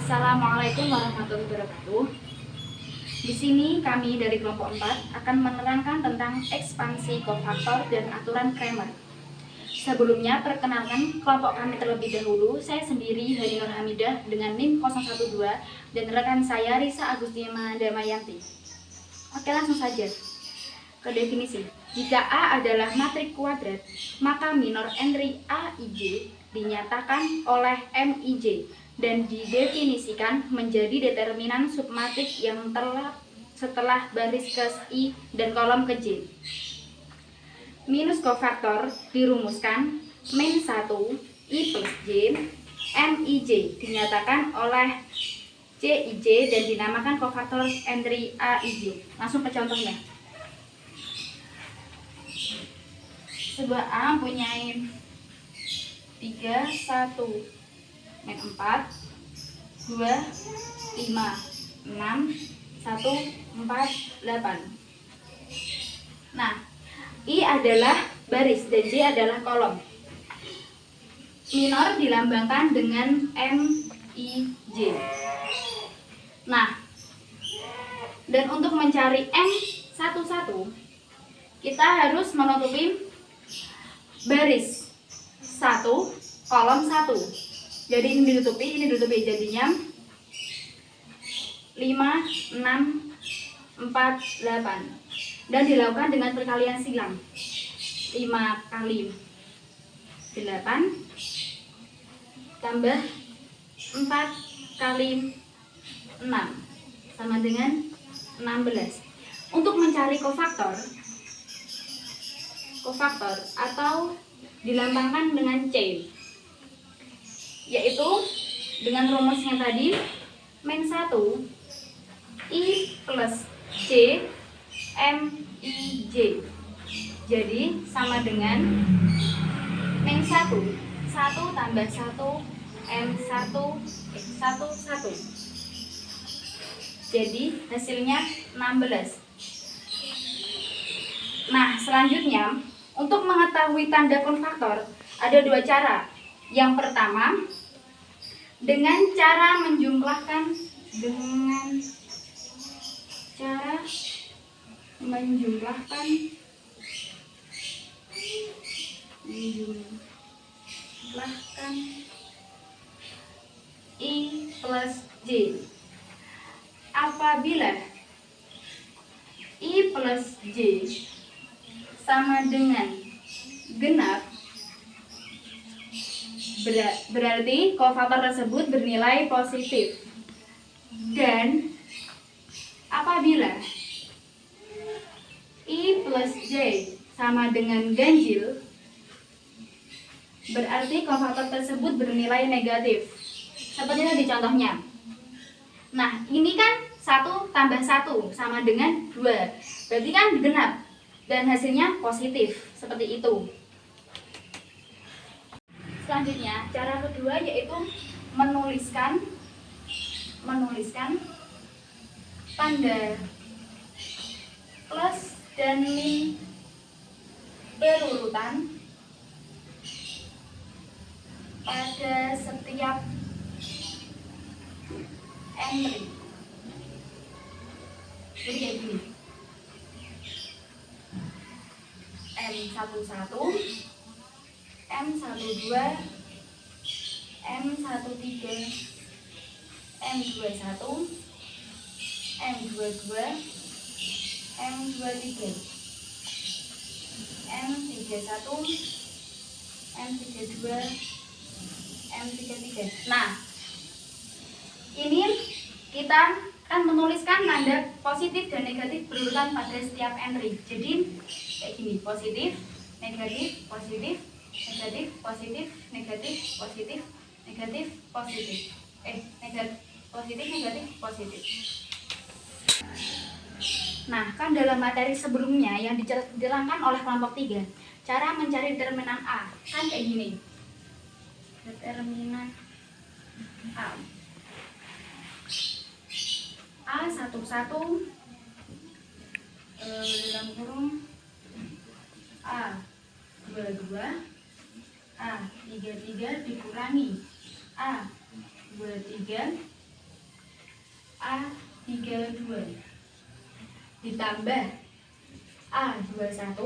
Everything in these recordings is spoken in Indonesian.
Assalamualaikum warahmatullahi wabarakatuh. Di sini kami dari kelompok 4 akan menerangkan tentang ekspansi kofaktor dan aturan Cramer. Sebelumnya, perkenalkan kelompok kami terlebih dahulu. Saya sendiri, Hani Nur Hamidah dengan NIM 012 dan rekan saya Risa Agustina Damayanti. Oke, langsung saja ke definisi. Jika A adalah matrik kuadrat, maka minor entry AIJ dinyatakan oleh MIJ dan didefinisikan menjadi determinan submatrik yang setelah baris ke I dan kolom ke J. Minus kofaktor dirumuskan min 1 I plus J MIJ dinyatakan oleh CIJ dan dinamakan kofaktor entry AIJ. Langsung ke contohnya. Sebuah A mempunyai 3, 1 min 4, 2, 5, 6, 1, 4, 8. Nah, I adalah baris dan J adalah kolom. Minor dilambangkan dengan MIJ. Nah, dan untuk mencari M11, kita harus menutupi baris 1, kolom 1. Jadi ini ditutupi, jadinya 5, 6, 4, 8. Dan dilakukan dengan perkalian silang. 5 kali 8 tambah 4 kali 6 sama dengan 16. Untuk mencari kofaktor atau dilambangkan dengan C, yaitu dengan rumus yang tadi min 1 I plus J MIJ. Jadi sama dengan min 1 tambah 1 M1 1. Jadi hasilnya 16. Nah, selanjutnya untuk mengetahui tanda kofaktor ada dua cara. Yang pertama, dengan cara menjumlahkan I plus J. Apabila I plus J sama dengan genap, berarti kofaktor tersebut bernilai positif. Dan apabila I plus J sama dengan ganjil, berarti kofaktor tersebut bernilai negatif. Seperti tadi contohnya. Nah, ini kan 1 tambah 1 sama dengan 2. Berarti kan genap dan hasilnya positif. Seperti itu. Selanjutnya, cara kedua yaitu menuliskan tanda plus dan min berurutan pada setiap entry. Jadi kayak gini. M11, M12, M13, M21, M22, M23, M31, M32, M33. Nah, ini kita kan menuliskan tanda positif dan negatif berurutan pada setiap entry. Jadi kayak gini, positif, negatif, positif, negatif, positif, negatif, positif, negatif, positif. Positif, negatif, positif. Nah, kan dalam materi sebelumnya yang diterangkan oleh kelompok 3, cara mencari determinan A kan kayak gini. Determinan A. A11 dalam kurung A22 A33 dikurangi A23 A32 ditambah A21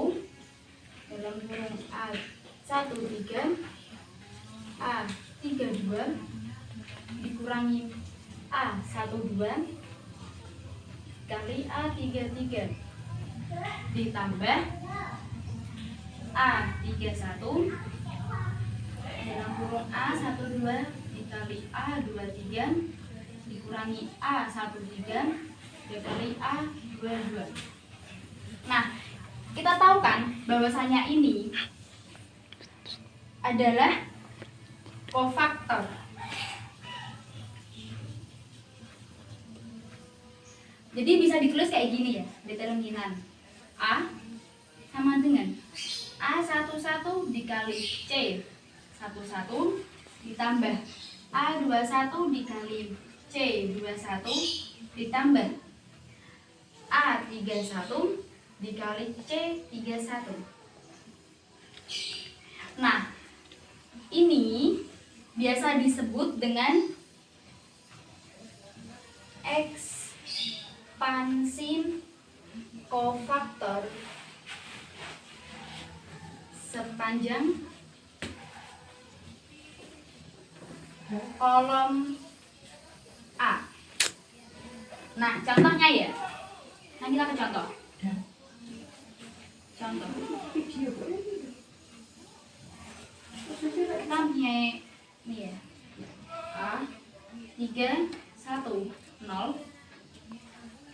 dalam kurung A13 A32 dikurangi A12 kali A33 ditambah A31 dalam kurung A12 dikali A23 dikurangi A13 dikali A22. Nah, kita tahu kan bahwasanya ini adalah kofaktor. Jadi bisa ditulis kayak gini ya, determinan A sama dengan A11 dikali C11 ditambah A21 dikali C21 ditambah A31 dikali C31. Nah, ini biasa disebut dengan ekspansi kofaktor sepanjang kolom A. Nah, contohnya ya. Nah, kita ke contoh. Contoh. Kita punya ini ya. A31 0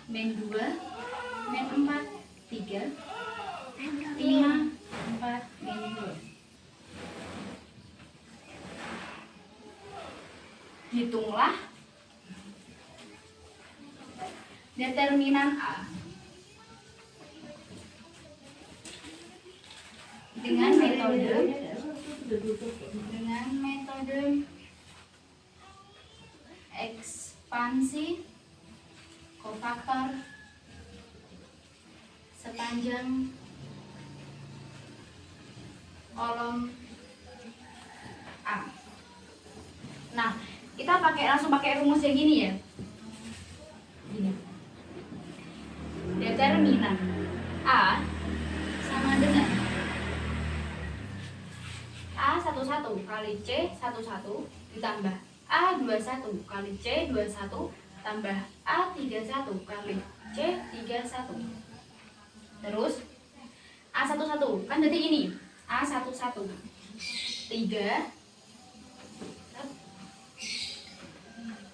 min 2 min 4 3 5 4 min 2. Hitunglah determinan A dengan metode ekspansi kofaktor sepanjang kolom A. Nah, kita langsung pakai rumus yang gini ya. Gini. Determinan A sama dengan A11 kali C11 ditambah A21 kali C21 tambah A31 kali C31. Terus A11 kan jadi ini A11 3.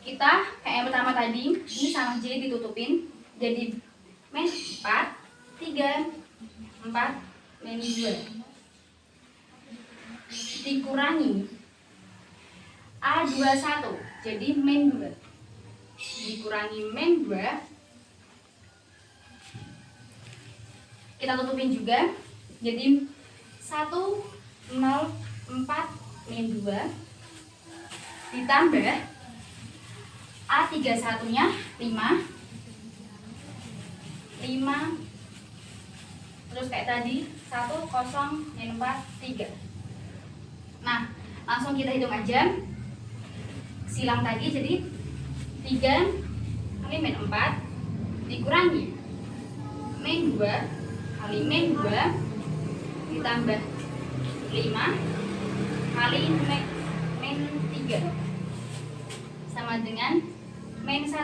Kita kayak yang pertama tadi, ini sama J ditutupin jadi min 4 3 4 min 2 dikurangi A21 jadi min 2 dikurangi min 2 kita tutupin juga jadi 1 0 4 min 2 ditambah A31 nya 5 terus kayak tadi 1 0 min 4 3. Nah, langsung kita hitung aja silang tadi jadi 3 kali min 4 dikurangi min 2 kali min 2 ditambah 5 kali min 3 sama dengan min 1.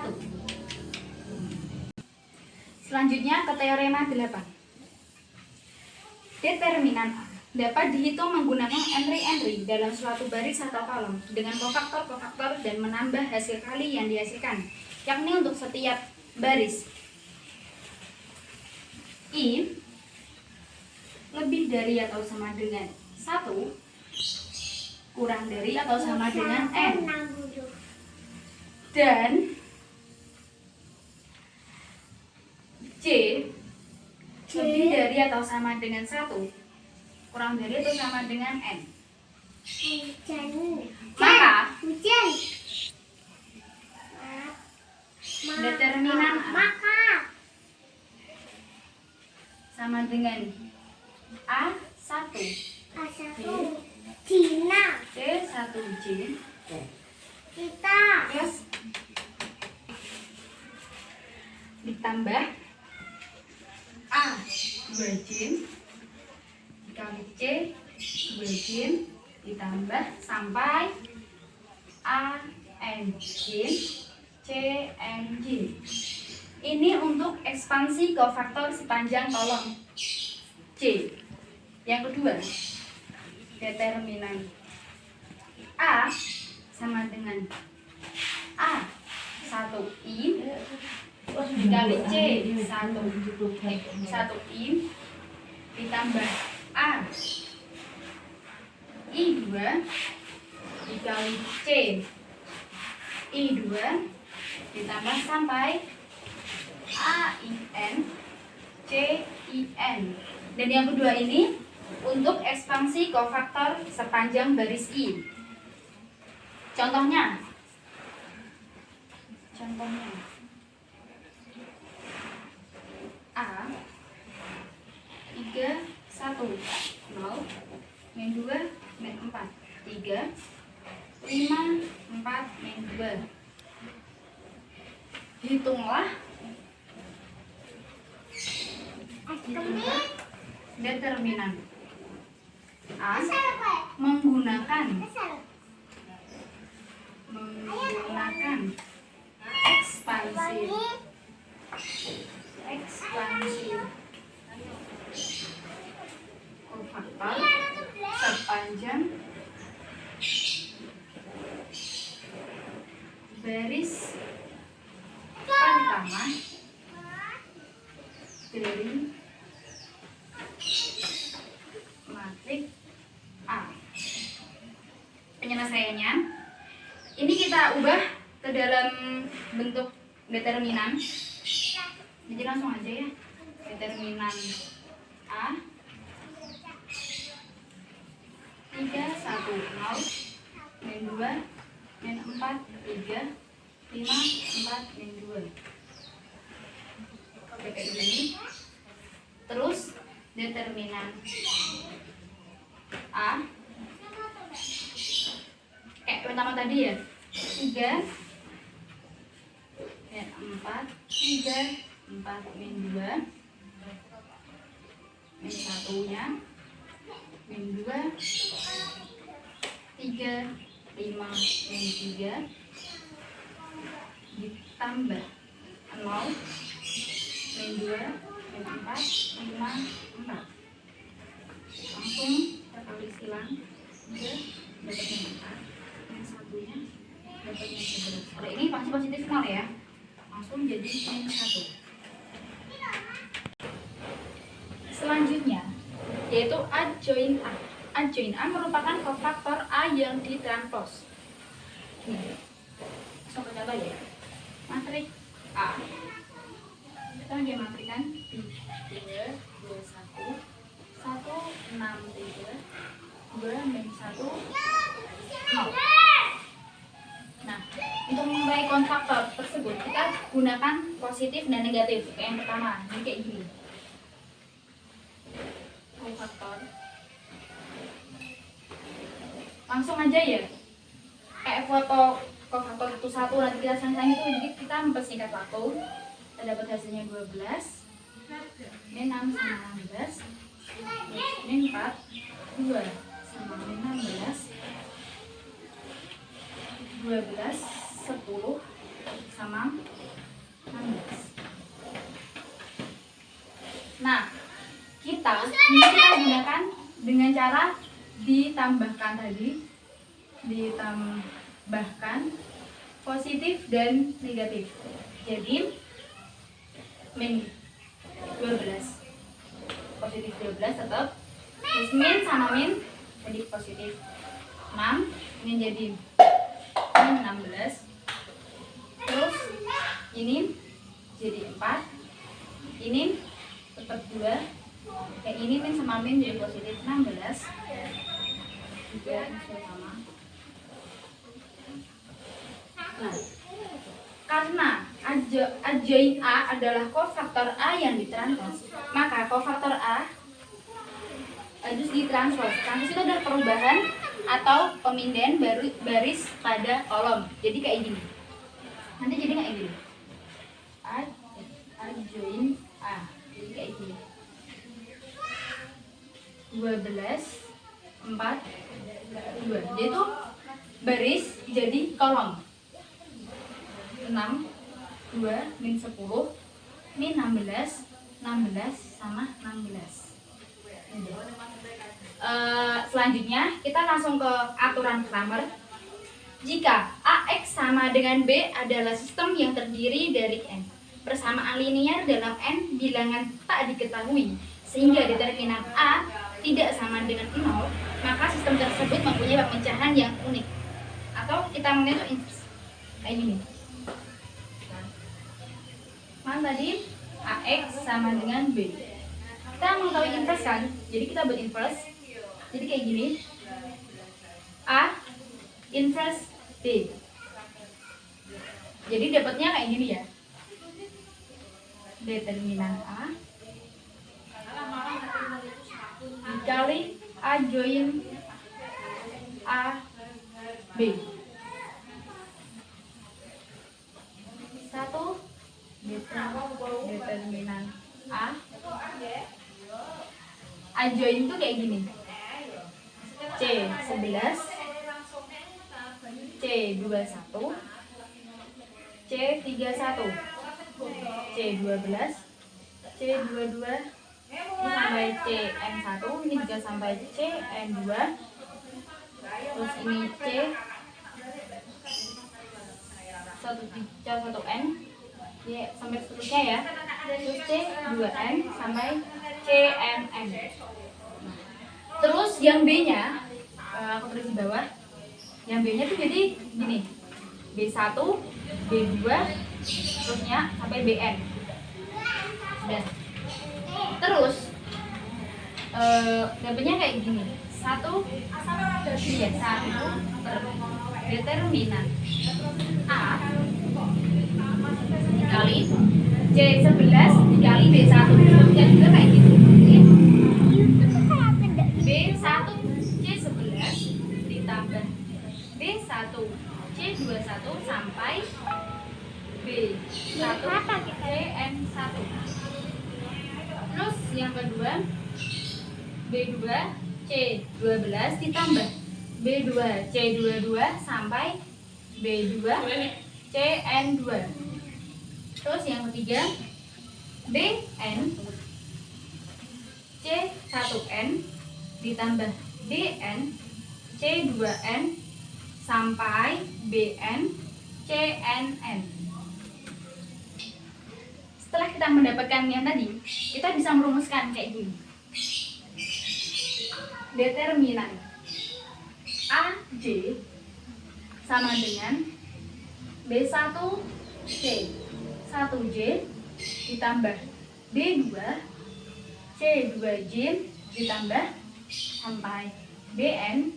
Selanjutnya ke teorema 8. Determinan A dapat dihitung menggunakan entry-entry dalam suatu baris atau kolom dengan kofaktor-kofaktor dan menambah hasil kali yang dihasilkan, yakni untuk setiap baris I lebih dari atau sama dengan 1 kurang dari atau sama dengan N dan J lebih dari atau sama dengan 1 kurang dari atau sama dengan N. Maka determinan A sama dengan A1 Cina C1J kita plus ditambah A 2 jin dikali C 2 jin ditambah sampai A N jin C N jin. Ini untuk ekspansi kofaktor sepanjang kolom C. Yang kedua, determinan A sama dengan A 1I dikali C 1I ditambah A I2 dikali C I2 ditambah sampai AIN CIN. Dan yang kedua ini untuk ekspansi kofaktor sepanjang baris I. Contohnya A 3 1 0 min 2 min 4 3 5 4 min 2. Hitunglah determinan A menggunakan ekspansi kofaktor sepanjang baris pertama dari matrik A. Penyelesaiannya ini kita ubah ke dalam bentuk determinan. Jadi langsung aja ya. Determinan A 3 1 0 min 2 min 4 3 5 4 min 2. Oke, kayak gini. Terus determinan A kayak pertama tadi ya, 3 min 4 min 2 min 1-nya min 2 3 5 min 3 ditambah 0 min 2 min 4 5 4. Langsung kita kali silang 3 dapatnya 4, yang satunya dapatnya 11. Kalau ini pasti positif 0 ya, langsung jadi min 1. Selanjutnya yaitu adjoint A. Adjoint A merupakan kofaktor A yang ditranspos. Langsung ke contoh ya. Matrik A. Kita lagi matrik kan 3 2 1 1 6 3 2 min 1 0. Nah, untuk memulai kofaktor tersebut kita gunakan positif dan negatif. Kayak yang pertama, ini kayak gini. Kofaktor langsung aja ya, kayak foto kofaktor itu satu, nanti kita sang-sang itu, jadi kita mempersingkat waktu. Kita dapat hasilnya 12 min 6 sama 16 min 4 2 sama min 16 12 10 sama 16. Nah, kita gunakan dengan cara ditambahkan tadi, ditambahkan positif dan negatif. Jadi min 12 positif 12 tetap, terus min sama min jadi positif 6, ini jadi min 16, terus ini jadi 4, ini tetap 2, kayak ini min sama min jadi positif 16 juga sama. Nah, karena adjoint A adalah kofaktor A yang ditranspos, maka kofaktor A harus ditranspos. Transpos itu adalah perubahan atau pemindahan baris pada kolom. Jadi kayak gini. Nanti jadi kayak gini. join A. Jadi kayak gini. 12, 4, 2. Jadi itu baris jadi kolom. 6, 2, min 10, min 16, 16 sama 16. Selanjutnya kita langsung ke aturan Kramer. Jika AX sama dengan B adalah sistem yang terdiri dari N persamaan linear dalam N bilangan tak diketahui, sehingga determinan A tidak sama dengan 0, maka sistem tersebut mempunyai pemecahan yang unik. Atau kita mengenai itu inverse. Kayak gini. Mana tadi? AX sama dengan B. Kita mengetahui inverse kan? Jadi kita buat inverse. Jadi kayak gini. A inverse B. Jadi dapatnya kayak gini ya. Determinan A dikali A join A B. 1 determinan A join itu kayak gini. C11, C21, C31, C12, C22, ini sampai CN1, ini juga sampai CN2, terus ini C1N, ya, sampai seterusnya ya, terus C2N sampai CNN. Terus yang B-nya, aku tulis di bawah, yang B-nya tuh jadi gini, B1, B2, terusnya sampai BN. Sudah. Terus dapetnya kayak gini. 1 determinan A dikali C11 dikali B1. Terusnya juga kayak gitu. B1 C11 ditambah B1 C21 sampai B1 CN1. Terus yang kedua B2 C12 ditambah B2 C22 sampai B2 CN2. Terus yang ketiga BN C1N ditambah BN C2N sampai BN CNN. Setelah kita mendapatkan yang tadi, kita bisa merumuskan kayak gini. Determinan AJ sama dengan B1C 1J ditambah B2 C2J ditambah sampai BN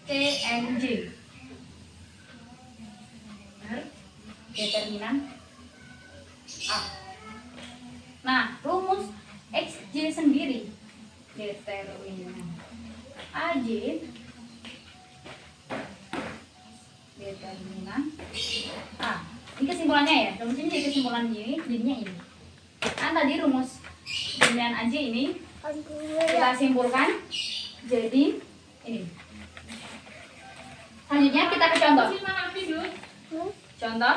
CNJ. Benar? Determinan A. Nah, rumus XJ sendiri. Determinan AJ determinan A. Ini kesimpulannya ya. Rumus ini jadi kesimpulan gini, jadinya ini. Kan tadi rumus determinan AJ ini kita simpulkan jadi ini. Selanjutnya kita ke contoh. Contoh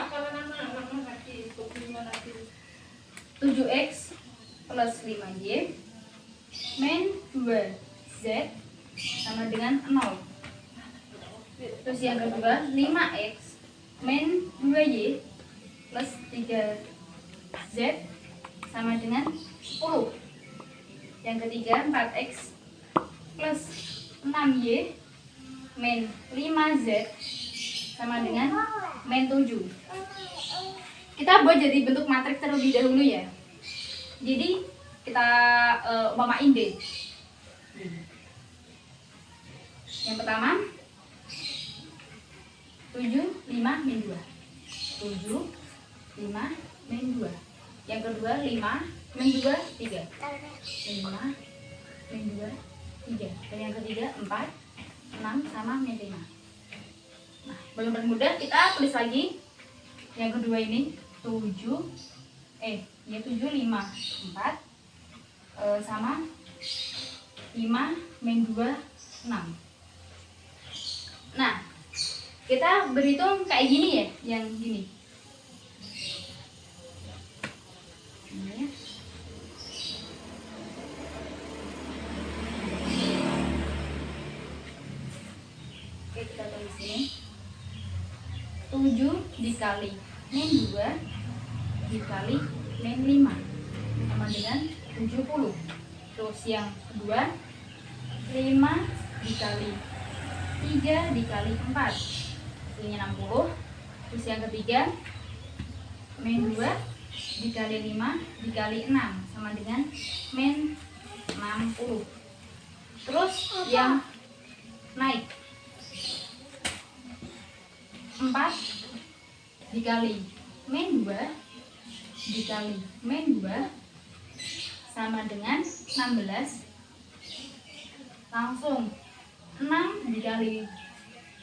7x plus 5y min 2z sama dengan 0. Terus yang kedua 5x min 2y plus 3z sama dengan 10. Yang ketiga 4x plus 6y min 5z sama dengan min 7. Kita buat jadi bentuk matriks terlebih dahulu ya. Jadi kita umpamain deh. Yang pertama 7, 5, min 2. 7, 5, min 2. Yang kedua 5, min 2, 3. 5, min 2, 3. Dan yang ketiga 4, 6 sama min 5. Nah, paling mudah kita tulis lagi yang kedua ini 7, Y 7 5 4 sama 5 min 2 6. Nah, kita berhitung kayak gini ya, yang gini. Ini ya. Oke, kita tulis sini. 7 dikali min 2 dikali min 5 sama dengan 70. Terus yang kedua 5 dikali 3 dikali 4 hasilnya 60. Terus yang ketiga min 2 dikali 5 dikali 6 sama dengan min 60. Terus yang naik 4 dikali min 2 dikali min 2 sama dengan 16. Langsung 6 dikali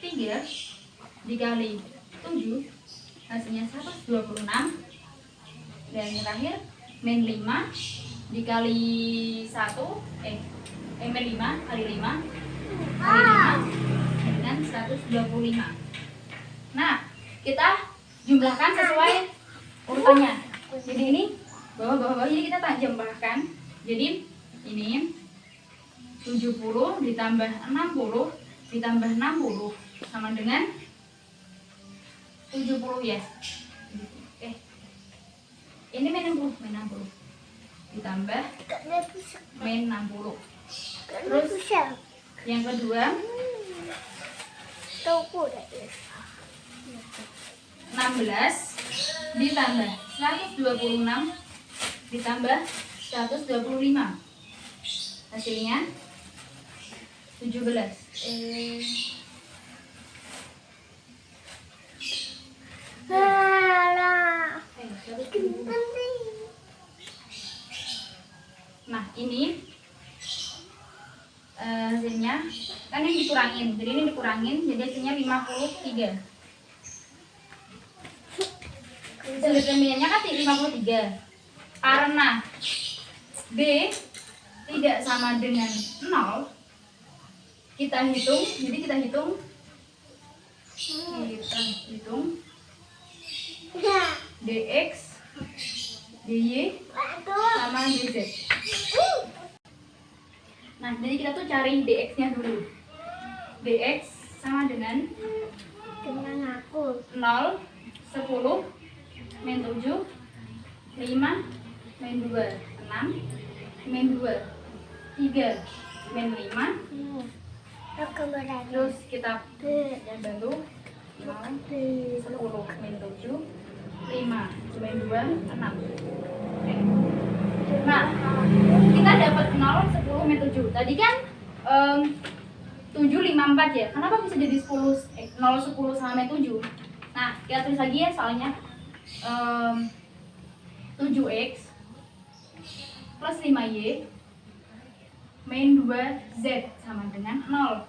3 dikali 7 hasilnya 126. Dan yang terakhir min 5 dikali 1 min 5 kali 5 dengan 125. Nah, kita jumlahkan sesuai urutannya. Jadi ini bawah-bawah ini kita jumlahkan. Jadi ini 70 ditambah 60 ditambah 60 sama dengan 70 ya. Ini min 60 ditambah min 60. Terus yang kedua 16 ditambah 126 ditambah 125 hasilnya 17. Nah ini hasilnya kan ini dikurangin, jadi ini dikurangin jadi hasilnya 53. Determinannya kan 53 karena B tidak sama dengan 0 kita hitung, jadi kita hitung dx dy sama dz. Nah jadi kita tuh cari dx nya dulu. Dx sama dengan 0 10 min 7 5 min 2 6 min 2 3 min 5. Terus kita bantu 0 10 min 7 5 min 2 6. Nah kita dapat 0 10 min 7. Tadi kan 7 5 4 ya. Kenapa bisa jadi 10 0 10 sama min 7? Nah kita tulis lagi ya soalnya 7x plus 5y min 2z sama dengan 0.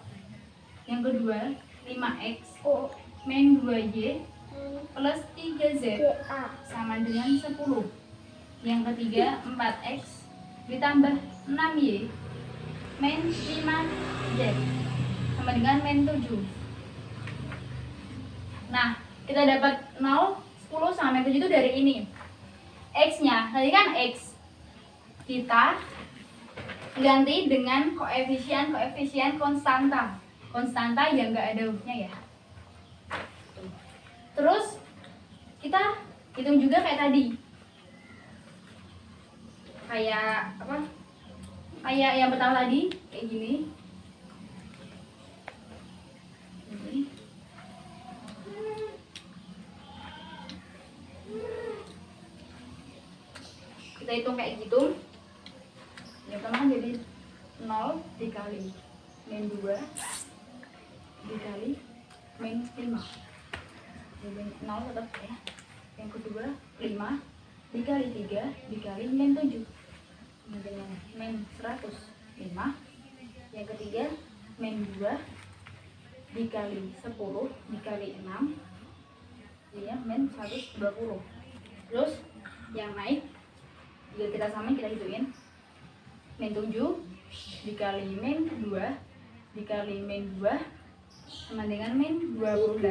Yang kedua 5x min 2y plus 3z sama dengan 10. Yang ketiga 4x ditambah 6y min 5z sama dengan min 7. Nah kita dapat 0 10 sama min 7 itu dari ini. X nya tadi kan x kita ganti dengan koefisien konstanta yang enggak ada hurufnya ya. Terus kita hitung juga kayak tadi, kayak apa, kayak yang pertama tadi kayak gini. Kita hitung kayak gitu. Yang pertama kan jadi 0 dikali min 2 dikali min 5. Jadi 0 tetap ya. Yang kedua 5 dikali 3 dikali min 7 dengan min 105. Yang ketiga min 2 dikali 10 dikali 6 ya min 120. Terus yang naik jika kita samain, kita hituin min 7 dikali min 2 dikali min 2 sama dengan min 28,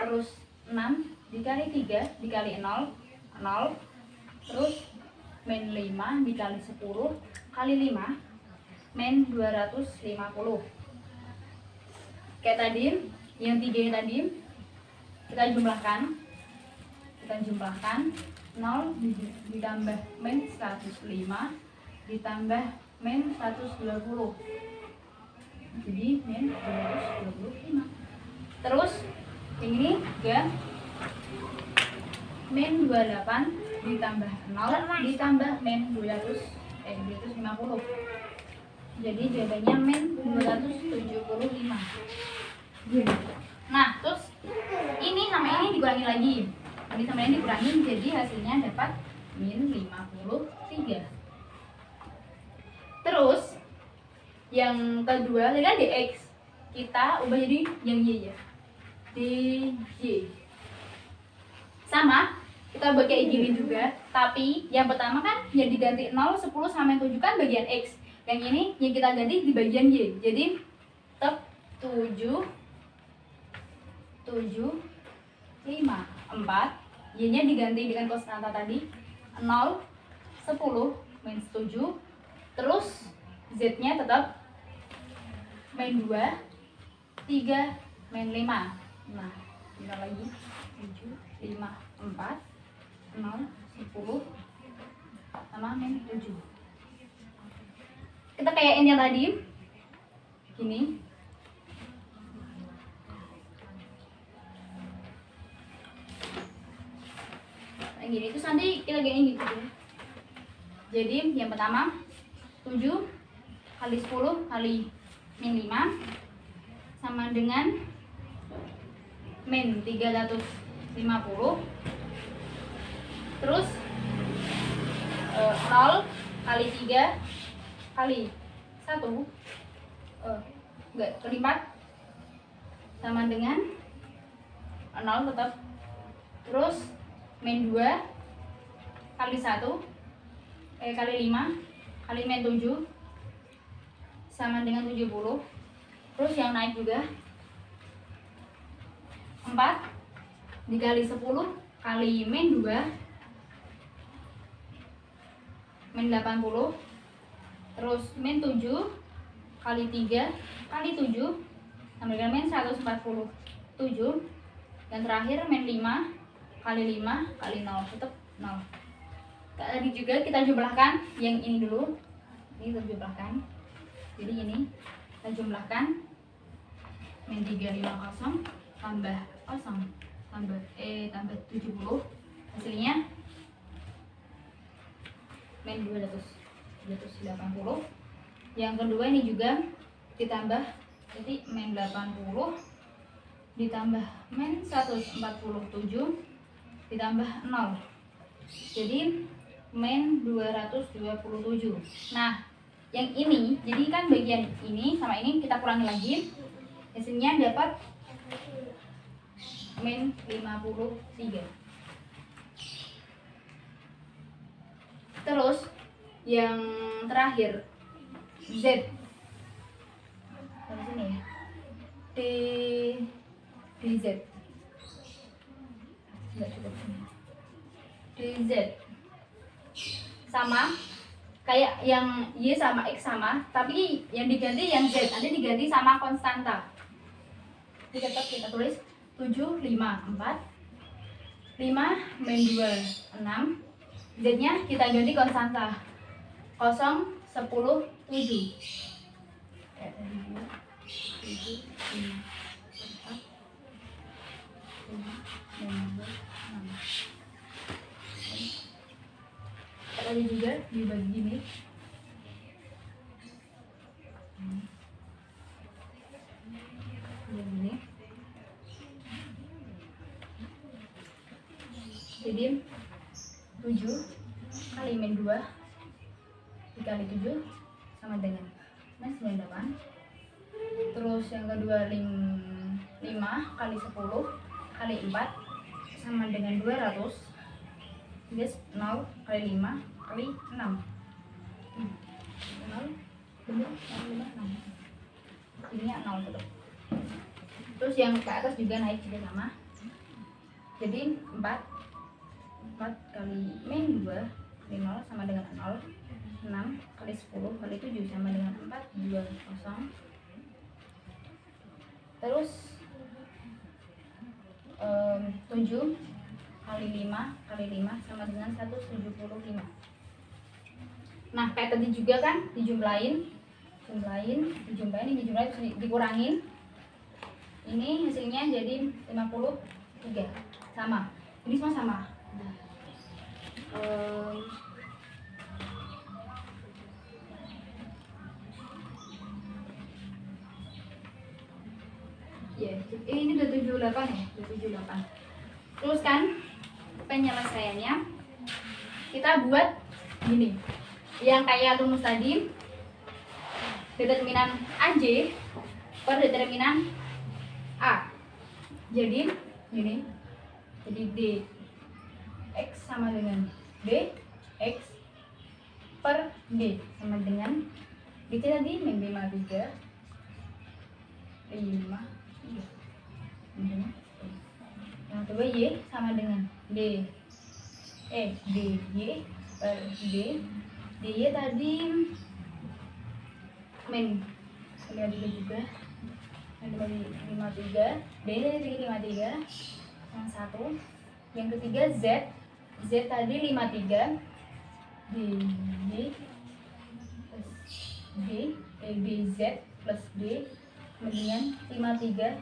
terus 6 dikali 3 dikali 0 0, terus min 5 dikali 10 kali 5 min 250. Kayak tadi yang 3 tadi kita jumlahkan 0 ditambah min 105 ditambah min 120, jadi min 225. Terus ini juga min 28 ditambah 0 ditambah min 250, jadi jawabannya min 275. Nah, terus ini sama ini dikurangi lagi, ini sama ini dikurangi, jadi hasilnya dapat min 53. Terus yang kedua tadi kan dx, kita ubah jadi yang y ya, dy. Sama, kita buat kayak gini juga, tapi yang pertama kan yang diganti 0, 10 sama 7 kan bagian x, yang ini yang kita ganti di bagian y, jadi tetap 7 5 4, y nya diganti dengan konstanta tadi 0 10 minus 7, terus z nya tetap min 2 3 min 5. Nah, kita lagi 7 5 4 0 10 sama min 7. Kita kayak ini yang tadi gini, kayak gini, terus nanti kita kayak ini gitu. Jadi yang pertama 7 kali 10 kali min 5 sama dengan min 350, terus 0 kali 3 kali 1 enggak kali 4 sama dengan 0 tetap, terus min 2 kali 1 kali 5 kali min 7 sama dengan 70, terus yang naik juga 4 dikali 10 kali min 2 min 80, terus min 7 kali 3 kali 7 sama dengan min 147, dan terakhir min 5 kali 5 kali 0 tetap 0. Tadi juga kita jumlahkan yang ini dulu, ini kita jumlahkan, jadi ini kita jumlahkan min 350 tambah 0 tambah 70, hasilnya min 280. Yang kedua ini juga ditambah, jadi min 80 ditambah min 147 ditambah 0, jadi min 227. Nah, yang ini jadi kan bagian ini sama ini kita kurangi lagi, hasilnya dapat min 53. Terus yang terakhir z, dari sini ya, dz, nggak cukup sini, dz sama kayak yang y sama x sama, tapi yang diganti yang z, nanti diganti sama konstanta. Jadi tetap kita tulis 7 5 4 5 min 2 6, z nya kita ganti konstanta 0 10 7. 7 5 4 5 6. Tadi juga dibagi gini. Begini. Jadi 7 kali min 2 dikali 7 sama dengan min 98. Terus yang kedua 5 kali 10 kali 4 sama dengan 200. guys, 0 kali 5 kali 6. 0 bener kali 5 6. Ininya 0 betul. Terus yang ke atas juga naik juga sama. Jadi 4 kali min 2 kali 0 sama dengan 0. 6 kali 10 kali 7 sama dengan 4 2 0. Terus 7 kali 5 kali 5 sama dengan 175. Nah, kayak tadi juga kan dijumlahin, ini dijumlahin terus dikurangin. Ini hasilnya jadi 53. Sama. Ini semua sama. Ya, ini udah 78 ya, udah 78. Terus kan penyelesaiannya kita buat gini. Yang kayak rumus tadi, determinan AJ per determinan A. Jadi gini. Jadi D X sama dengan D X per D sama dengan D tadi min 53 yang kedua Y sama dengan D Y per D. DY tadi min 53 juga, dari 53, D dari 53 yang satu. Yang ketiga Z tadi 53, DZ plus D kemudian 53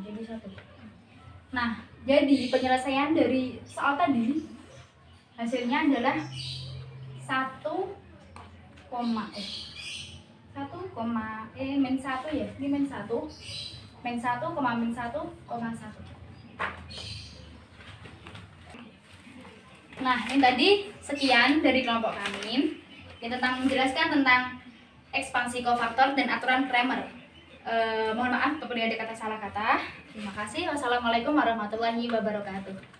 jadi 1. Nah, jadi penyelesaian dari soal tadi hasilnya adalah 1, min 1 ya, ini min 1, min 1,1,1. Nah, ini tadi sekian dari kelompok kami yang menjelaskan tentang ekspansi kofaktor dan aturan Cramer. Mohon maaf apabila ada kata salah kata. Terima kasih. Wassalamualaikum warahmatullahi wabarakatuh.